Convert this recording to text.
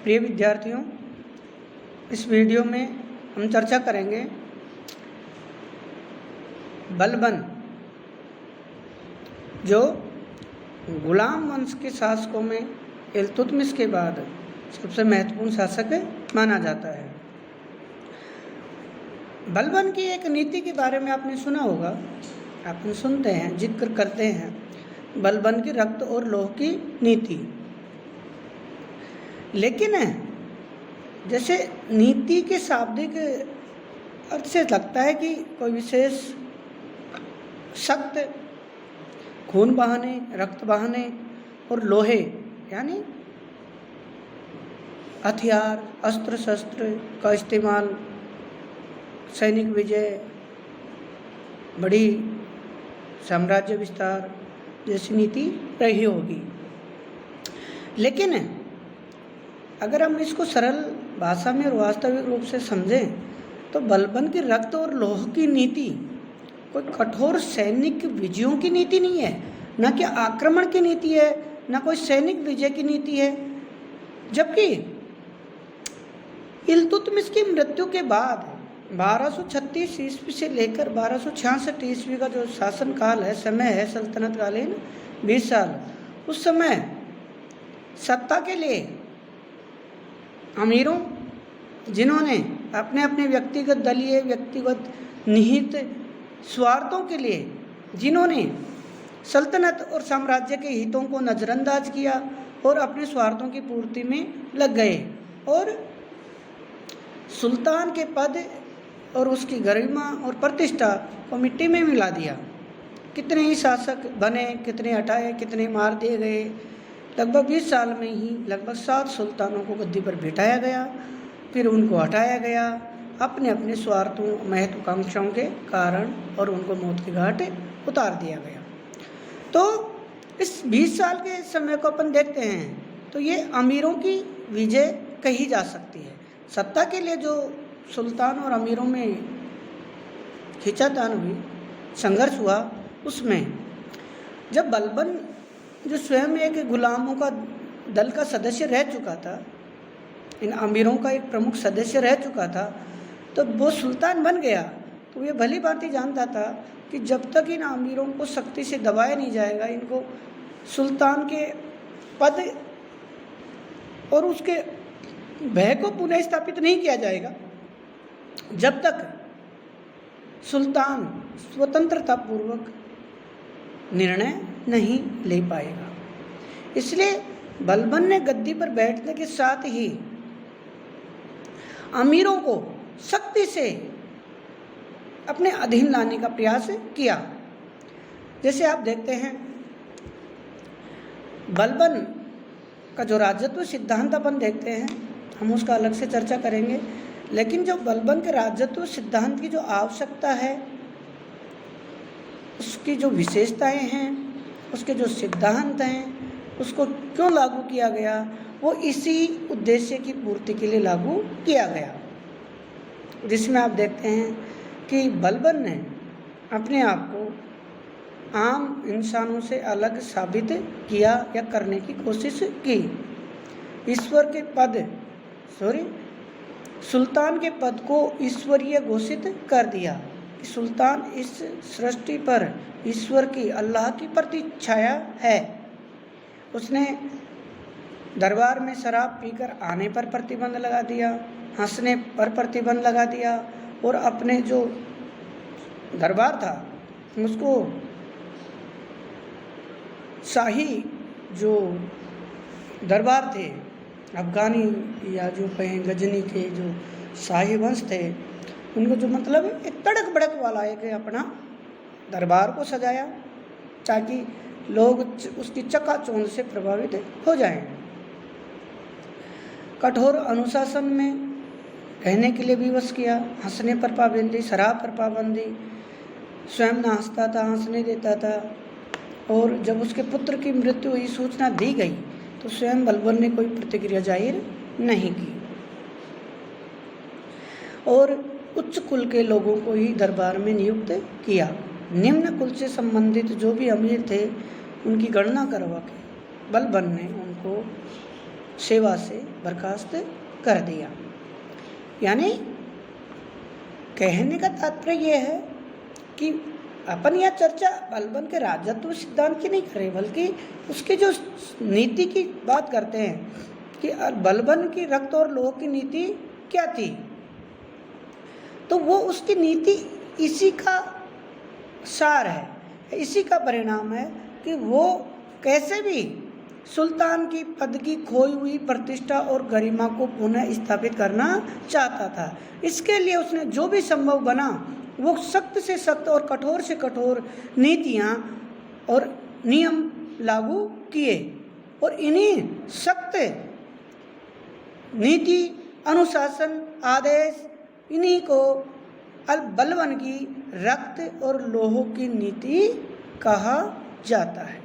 प्रिय विद्यार्थियों, इस वीडियो में हम चर्चा करेंगे बलबन, जो गुलाम वंश के शासकों में इल्तुतमिश के बाद सबसे महत्वपूर्ण शासक माना जाता है। बलबन की एक नीति के बारे में आपने सुना होगा, आपने सुनते हैं, जिक्र करते हैं बलबन की रक्त और लौह की नीति। लेकिन जैसे नीति के शाब्दिक अर्थ से लगता है कि कोई विशेष सख्त खून बहाने, रक्त बहाने और लोहे यानी हथियार, अस्त्र शस्त्र का इस्तेमाल, सैनिक विजय, बड़ी साम्राज्य विस्तार जैसी नीति रही होगी। लेकिन अगर हम इसको सरल भाषा में और वास्तविक रूप से समझें तो बलबन की रक्त और लौह की नीति कोई कठोर सैनिक विजयों की नीति नहीं है, न कि आक्रमण की नीति है, न कोई सैनिक विजय की नीति है। जबकि इल्तुतमिश की मृत्यु के बाद 1236 ईस्वी से लेकर 1266 ईस्वी का जो शासन काल है, समय है सल्तनत कालीन 20 साल, उस समय सत्ता के लिए अमीरों, जिन्होंने अपने अपने व्यक्तिगत दलीय, व्यक्तिगत निहित स्वार्थों के लिए, जिन्होंने सल्तनत और साम्राज्य के हितों को नज़रअंदाज किया और अपने स्वार्थों की पूर्ति में लग गए और सुल्तान के पद और उसकी गरिमा और प्रतिष्ठा को मिट्टी में मिला दिया। कितने ही शासक बने, कितने हटाए, कितने मार दिए गए। लगभग 20 साल में ही लगभग 7 सुल्तानों को गद्दी पर बिठाया गया, फिर उनको हटाया गया अपने अपने स्वार्थों, महत्वाकांक्षाओं के कारण, और उनको मौत के घाट उतार दिया गया। तो इस 20 साल के समय को अपन देखते हैं तो ये अमीरों की विजय कही जा सकती है। सत्ता के लिए जो सुल्तान और अमीरों में खींचातान हुई, संघर्ष हुआ, उसमें जब बलबन जो स्वयं एक गुलामों का दल का सदस्य रह चुका था, इन अमीरों का एक प्रमुख सदस्य रह चुका था, तो वो सुल्तान बन गया तो ये भली भांति जानता था कि जब तक इन अमीरों को सख्ती से दबाया नहीं जाएगा, इनको सुल्तान के पद और उसके भय को पुनः स्थापित नहीं किया जाएगा, जब तक सुल्तान स्वतंत्रतापूर्वक निर्णय नहीं ले पाएगा। इसलिए बलबन ने गद्दी पर बैठने के साथ ही अमीरों को सख्ती से अपने अधीन लाने का प्रयास किया। जैसे आप देखते हैं बलबन का जो राजत्व सिद्धांत अपन देखते हैं, हम उसका अलग से चर्चा करेंगे। लेकिन जो बलबन के राजत्व सिद्धांत की जो आवश्यकता है, उसकी जो विशेषताएं हैं, उसके जो सिद्धांत हैं, उसको क्यों लागू किया गया, वो इसी उद्देश्य की पूर्ति के लिए लागू किया गया। जिसमें आप देखते हैं कि बलबन ने अपने आप को आम इंसानों से अलग साबित किया या करने की कोशिश की। ईश्वर के पद सुल्तान के पद को ईश्वरीय घोषित कर दिया कि सुल्तान इस सृष्टि पर ईश्वर की, अल्लाह की प्रतिछाया है। उसने दरबार में शराब पीकर आने पर प्रतिबंध लगा दिया, हंसने पर प्रतिबंध लगा दिया, और अपने जो दरबार था उसको शाही जो दरबार थे, अफगानी या जो कहें गजनी के जो शाही वंश थे, उनको जो मतलब एक तड़क भड़क वाला एक अपना दरबार को सजाया ताकि लोग उसकी चकाचौंध से प्रभावित हो जाएं। कठोर अनुशासन में रहने के लिए विवश किया, हंसने पर पाबंदी, शराब पर पाबंदी, स्वयं न हंसता था, हंसने देता था। और जब उसके पुत्र की मृत्यु हुई, सूचना दी गई, तो स्वयं बलबन ने कोई प्रतिक्रिया जाहिर नहीं की और उच्च कुल के लोगों को ही दरबार में नियुक्त किया। निम्न कुल से संबंधित जो भी अमीर थे उनकी गणना करवा के बलबन ने उनको सेवा से बर्खास्त कर दिया। यानी कहने का तात्पर्य यह है कि अपन यह चर्चा बलबन के राजत्व सिद्धांत की नहीं कर रहे, बल्कि उसकी जो नीति की बात करते हैं कि बलबन की रक्त और लोह की नीति क्या थी। तो वो उसकी नीति इसी का सार है, इसी का परिणाम है कि वो कैसे भी सुल्तान की पद की खोई हुई प्रतिष्ठा और गरिमा को पुनः स्थापित करना चाहता था। इसके लिए उसने जो भी संभव बना वो सख्त से सख्त और कठोर से कठोर नीतियाँ और नियम लागू किए, और इन्हीं सख्त नीति, अनुशासन, आदेश, इन्हीं को बलबन की रक्त और लोह की नीति कहा जाता है।